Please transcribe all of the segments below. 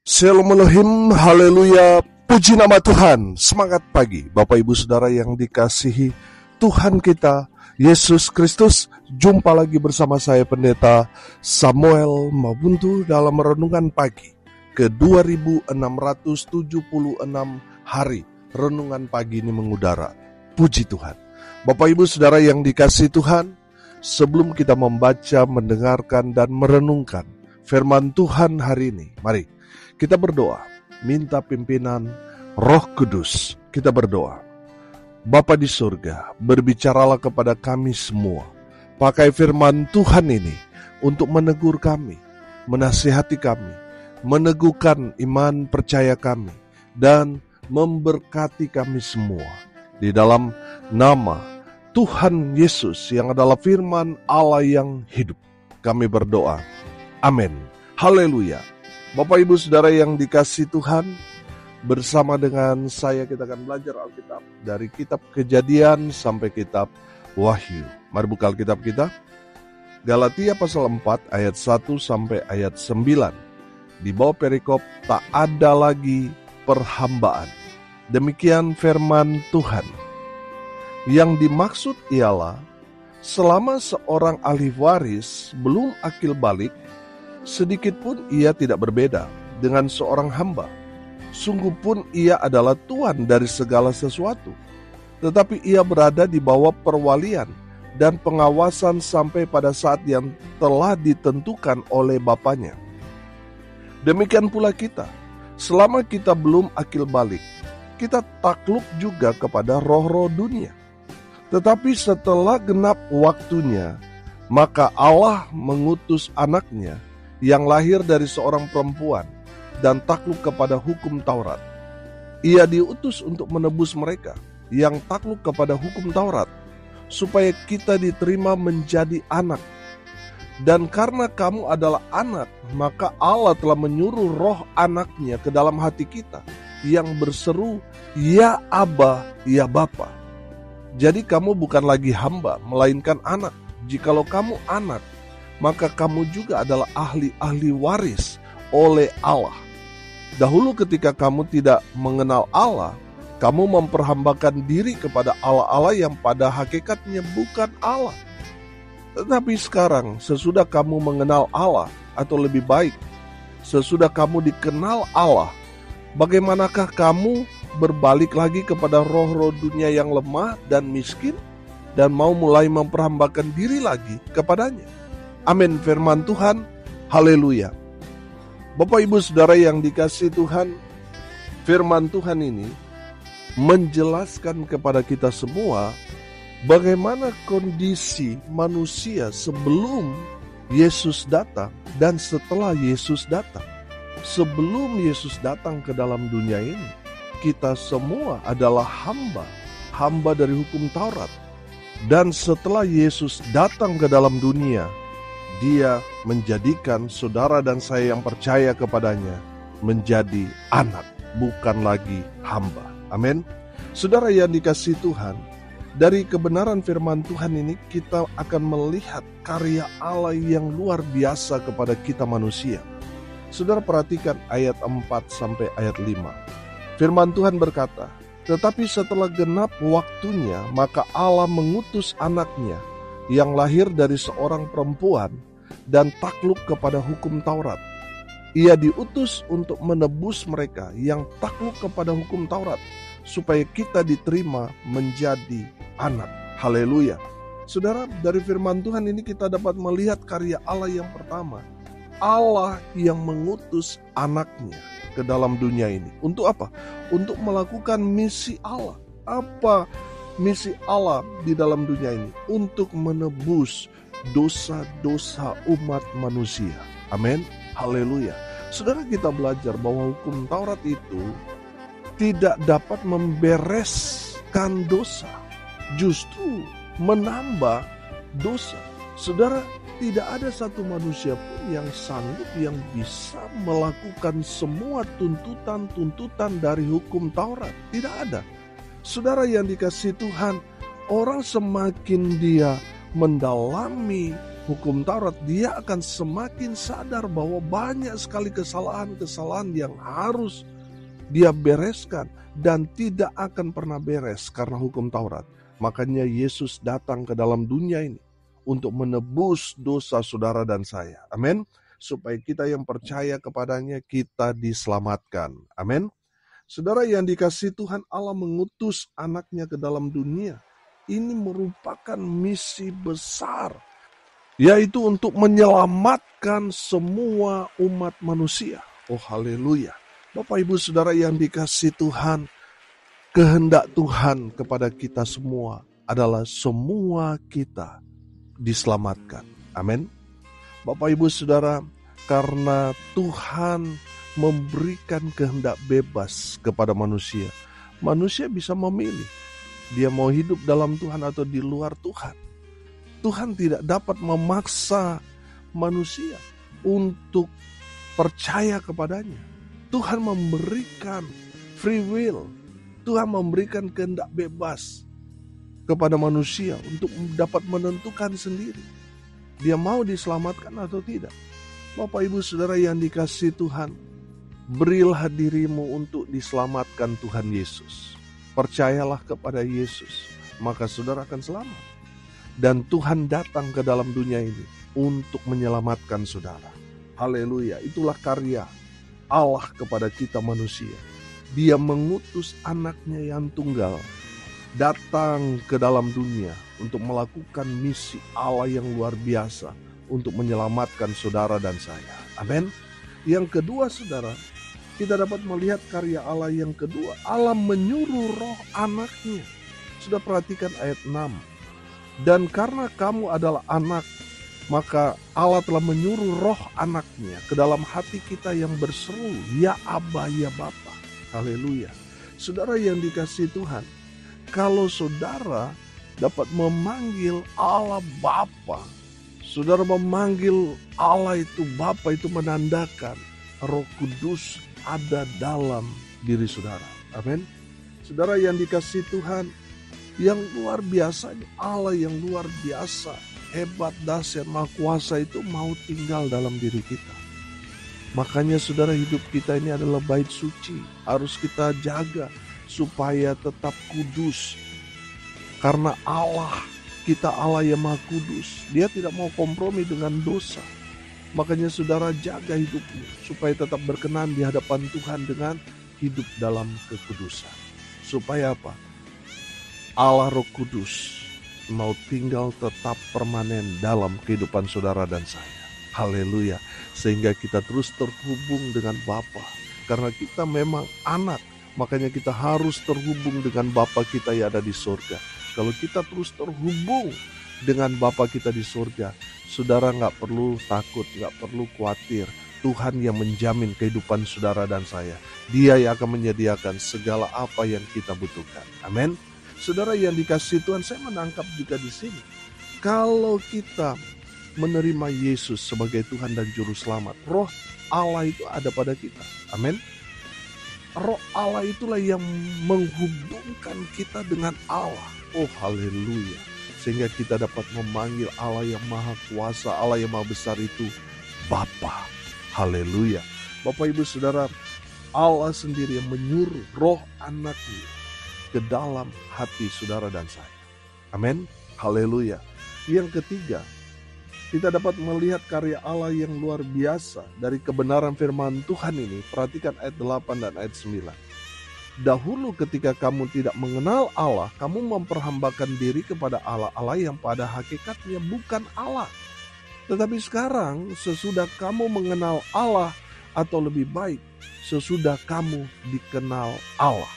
Shalom Elohim, haleluya, puji nama Tuhan. Semangat pagi Bapak Ibu Saudara yang dikasihi Tuhan kita Yesus Kristus. Jumpa lagi bersama saya Pendeta Samuel Mabuntu dalam renungan pagi ke 2676 hari. Renungan pagi ini mengudara. Puji Tuhan. Bapak Ibu Saudara yang dikasihi Tuhan, sebelum kita membaca, mendengarkan dan merenungkan firman Tuhan hari ini, mari kita berdoa, minta pimpinan Roh Kudus. Kita berdoa. Bapa di surga, berbicaralah kepada kami semua. Pakai firman Tuhan ini untuk menegur kami, menasihati kami, meneguhkan iman percaya kami, dan memberkati kami semua. Di dalam nama Tuhan Yesus yang adalah firman Allah yang hidup, kami berdoa. Amin. Haleluya. Bapak Ibu Saudara yang dikasihi Tuhan, bersama dengan saya kita akan belajar Alkitab dari kitab Kejadian sampai kitab Wahyu. Mari buka Alkitab kita. Galatia pasal 4 ayat 1 sampai ayat 9. Di bawah perikop tak ada lagi perhambaan. Demikian firman Tuhan. Yang dimaksud ialah selama seorang ahli waris belum akil balik, sedikit pun ia tidak berbeda dengan seorang hamba. Sungguh pun ia adalah tuan dari segala sesuatu. Tetapi ia berada di bawah perwalian dan pengawasan sampai pada saat yang telah ditentukan oleh Bapanya. Demikian pula kita, selama kita belum akil balik, kita takluk juga kepada roh-roh dunia. Tetapi setelah genap waktunya, maka Allah mengutus anaknya yang lahir dari seorang perempuan dan takluk kepada hukum Taurat. Ia diutus untuk menebus mereka yang takluk kepada hukum Taurat, supaya kita diterima menjadi anak. Dan karena kamu adalah anak, maka Allah telah menyuruh roh anaknya ke dalam hati kita, yang berseru, Ya Aba, Ya Bapa. Jadi kamu bukan lagi hamba, melainkan anak. Jikalau kamu anak, maka kamu juga adalah ahli-ahli waris oleh Allah. Dahulu ketika kamu tidak mengenal Allah, kamu memperhambakan diri kepada Allah-Allah yang pada hakikatnya bukan Allah. Tetapi sekarang, sesudah kamu mengenal Allah, atau lebih baik, sesudah kamu dikenal Allah, bagaimanakah kamu berbalik lagi kepada roh-roh dunia yang lemah dan miskin, dan mau mulai memperhambakan diri lagi kepadanya? Amin, firman Tuhan, haleluya. Bapak Ibu Saudara yang dikasihi Tuhan, firman Tuhan ini menjelaskan kepada kita semua bagaimana kondisi manusia sebelum Yesus datang dan setelah Yesus datang. Sebelum Yesus datang ke dalam dunia ini, kita semua adalah hamba dari hukum Taurat. Dan setelah Yesus datang ke dalam dunia, Dia menjadikan saudara dan saya yang percaya kepadanya menjadi anak, bukan lagi hamba. Amin. Saudara yang dikasihi Tuhan, dari kebenaran firman Tuhan ini kita akan melihat karya Allah yang luar biasa kepada kita manusia. Saudara perhatikan ayat 4 sampai ayat 5. Firman Tuhan berkata, tetapi setelah genap waktunya, maka Allah mengutus anaknya yang lahir dari seorang perempuan dan takluk kepada hukum Taurat. Ia diutus untuk menebus mereka yang takluk kepada hukum Taurat, supaya kita diterima menjadi anak. Haleluya. Saudara, dari firman Tuhan ini kita dapat melihat karya Allah yang pertama. Allah yang mengutus anaknya ke dalam dunia ini. Untuk apa? Untuk melakukan misi Allah. Apa misi Allah di dalam dunia ini? Untuk menebus dosa-dosa umat manusia. Amin. Haleluya. Saudara, kita belajar bahwa hukum Taurat itu tidak dapat membereskan dosa, justru menambah dosa. Saudara, tidak ada satu manusia pun yang sanggup yang bisa melakukan semua tuntutan-tuntutan dari hukum Taurat. Tidak ada. Saudara yang dikasihi Tuhan, orang semakin dia mendalami hukum Taurat, dia akan semakin sadar bahwa banyak sekali kesalahan-kesalahan yang harus dia bereskan dan tidak akan pernah beres karena hukum Taurat. Makanya Yesus datang ke dalam dunia ini untuk menebus dosa saudara dan saya. Amin. Supaya kita yang percaya kepadanya, kita diselamatkan. Amin. Saudara yang dikasihi Tuhan, Allah mengutus anaknya ke dalam dunia. Ini merupakan misi besar, yaitu untuk menyelamatkan semua umat manusia. Oh haleluya. Bapak ibu saudara yang dikasihi Tuhan, kehendak Tuhan kepada kita semua adalah semua kita diselamatkan. Amin. Bapak ibu saudara, karena Tuhan memberikan kehendak bebas kepada manusia, manusia bisa memilih dia mau hidup dalam Tuhan atau di luar Tuhan. Tuhan tidak dapat memaksa manusia untuk percaya kepadanya. Tuhan memberikan free will, Tuhan memberikan kehendak bebas kepada manusia untuk dapat menentukan sendiri dia mau diselamatkan atau tidak. Bapak ibu saudara yang dikasihi Tuhan, berilah dirimu untuk diselamatkan Tuhan Yesus. Percayalah kepada Yesus, maka saudara akan selamat. Dan Tuhan datang ke dalam dunia ini untuk menyelamatkan saudara. Haleluya, itulah karya Allah kepada kita manusia. Dia mengutus anaknya yang tunggal datang ke dalam dunia untuk melakukan misi Allah yang luar biasa untuk menyelamatkan saudara dan saya. Amin. Yang kedua saudara, kita dapat melihat karya Allah yang kedua. Allah menyuruh roh anaknya. Sudah perhatikan ayat 6. Dan karena kamu adalah anak, maka Allah telah menyuruh roh anaknya ke dalam hati kita yang berseru, ya Aba, ya Bapa. Haleluya. Saudara yang dikasihi Tuhan, kalau saudara dapat memanggil Allah Bapa, saudara memanggil Allah itu Bapa, itu menandakan Roh Kudus ada dalam diri saudara. Amin. Saudara yang dikasihi Tuhan, yang luar biasa, Allah yang luar biasa, hebat, dahsyat, maha kuasa itu mau tinggal dalam diri kita. Makanya saudara, hidup kita ini adalah bait suci, harus kita jaga supaya tetap kudus. Karena Allah, kita Allah yang maha kudus, dia tidak mau kompromi dengan dosa. Makanya saudara jaga hidupmu supaya tetap berkenan di hadapan Tuhan dengan hidup dalam kekudusan. Supaya apa? Allah Roh Kudus mau tinggal tetap permanen dalam kehidupan saudara dan saya. Haleluya. Sehingga kita terus terhubung dengan Bapa. Karena kita memang anak, makanya kita harus terhubung dengan Bapa kita yang ada di surga. Kalau kita terus terhubung dengan Bapa kita di surga, saudara gak perlu takut, gak perlu khawatir. Tuhan yang menjamin kehidupan saudara dan saya. Dia yang akan menyediakan segala apa yang kita butuhkan. Amin. Saudara yang dikasihi Tuhan, saya menangkap juga di sini. Kalau kita menerima Yesus sebagai Tuhan dan Juru Selamat, Roh Allah itu ada pada kita. Amin. Roh Allah itulah yang menghubungkan kita dengan Allah. Oh haleluya. Sehingga kita dapat memanggil Allah yang maha kuasa, Allah yang maha besar itu Bapa. Haleluya. Bapak ibu saudara, Allah sendiri yang menyuruh roh anaknya ke dalam hati saudara dan saya. Amin. Haleluya. Yang ketiga, kita dapat melihat karya Allah yang luar biasa dari kebenaran firman Tuhan ini. Perhatikan ayat 8 dan ayat 9. Dahulu ketika kamu tidak mengenal Allah, kamu memperhambakan diri kepada Allah-Allah yang pada hakikatnya bukan Allah. Tetapi sekarang sesudah kamu mengenal Allah, atau lebih baik, sesudah kamu dikenal Allah,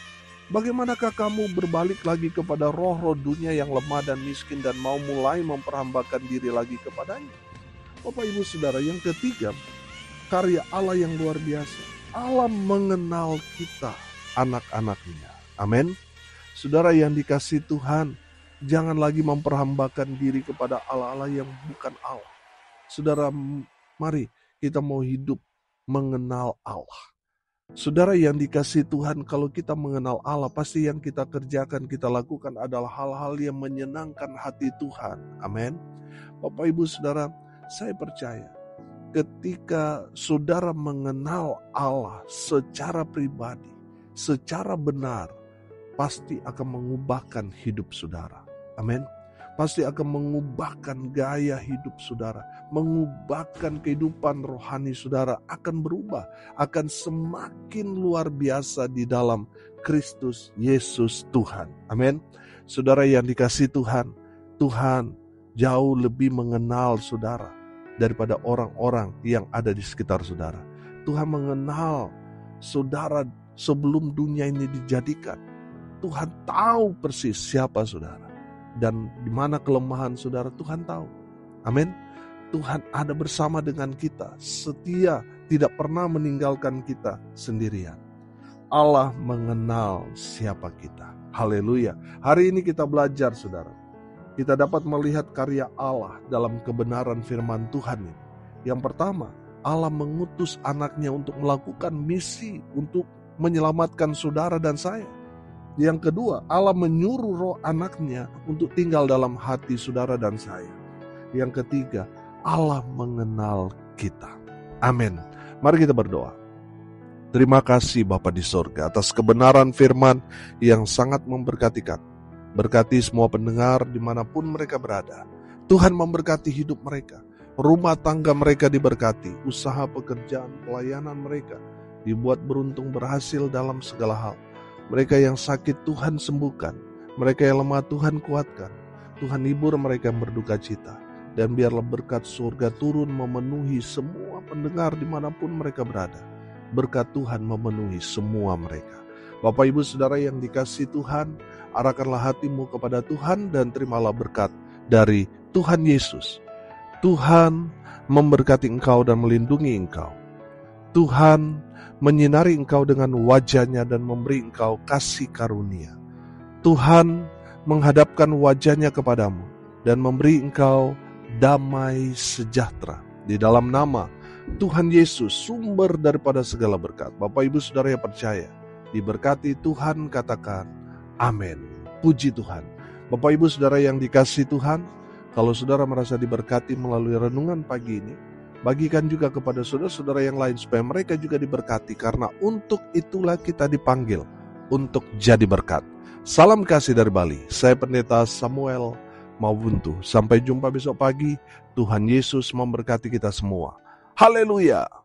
bagaimanakah kamu berbalik lagi kepada roh-roh dunia yang lemah dan miskin dan mau mulai memperhambakan diri lagi kepadanya? Bapak ibu saudara, yang ketiga, karya Allah yang luar biasa. Allah mengenal kita, anak-anaknya. Amin. Saudara yang dikasihi Tuhan, jangan lagi memperhambakan diri kepada Allah-Allah yang bukan Allah. Saudara, mari kita mau hidup mengenal Allah. Saudara yang dikasihi Tuhan, kalau kita mengenal Allah, pasti yang kita kerjakan, kita lakukan adalah hal-hal yang menyenangkan hati Tuhan. Amin. Bapak Ibu Saudara, saya percaya ketika saudara mengenal Allah secara pribadi, secara benar, pasti akan mengubahkan hidup saudara. Amin. Pasti akan mengubahkan gaya hidup saudara, mengubahkan kehidupan rohani saudara, akan berubah, akan semakin luar biasa di dalam Kristus Yesus Tuhan. Amin. Saudara yang dikasihi Tuhan, Tuhan jauh lebih mengenal saudara daripada orang-orang yang ada di sekitar saudara. Tuhan mengenal saudara sebelum dunia ini dijadikan. Tuhan tahu persis siapa saudara. Dan di mana kelemahan saudara, Tuhan tahu. Amin. Tuhan ada bersama dengan kita, setia, tidak pernah meninggalkan kita sendirian. Allah mengenal siapa kita. Haleluya. Hari ini kita belajar saudara. Kita dapat melihat karya Allah dalam kebenaran firman Tuhan ini. Yang pertama, Allah mengutus anaknya untuk melakukan misi untuk menyelamatkan saudara dan saya. Yang kedua, Allah menyuruh roh anaknya untuk tinggal dalam hati saudara dan saya. Yang ketiga, Allah mengenal kita. Amin. Mari kita berdoa. Terima kasih Bapa di sorga atas kebenaran firman yang sangat memberkati kami. Berkati semua pendengar dimanapun mereka berada. Tuhan memberkati hidup mereka. Rumah tangga mereka diberkati. Usaha pekerjaan pelayanan mereka dibuat beruntung berhasil dalam segala hal. Mereka yang sakit Tuhan sembuhkan. Mereka yang lemah Tuhan kuatkan. Tuhan hibur mereka yang berduka cita. Dan biarlah berkat surga turun memenuhi semua pendengar dimanapun mereka berada. Berkat Tuhan memenuhi semua mereka. Bapak Ibu Saudara yang dikasihi Tuhan, arahkanlah hatimu kepada Tuhan dan terimalah berkat dari Tuhan Yesus. Tuhan memberkati engkau dan melindungi engkau. Tuhan menyinari engkau dengan wajah-Nya dan memberi engkau kasih karunia. Tuhan menghadapkan wajah-Nya kepadamu dan memberi engkau damai sejahtera. Di dalam nama Tuhan Yesus, sumber daripada segala berkat. Bapak Ibu Saudara yang percaya, diberkati Tuhan, katakan amin. Puji Tuhan. Bapak Ibu Saudara yang dikasihi Tuhan, kalau saudara merasa diberkati melalui renungan pagi ini, bagikan juga kepada saudara-saudara yang lain supaya mereka juga diberkati, karena untuk itulah kita dipanggil untuk jadi berkat. Salam kasih dari Bali. Saya Pendeta Samuel Mawuntu. Sampai jumpa besok pagi. Tuhan Yesus memberkati kita semua. Haleluya.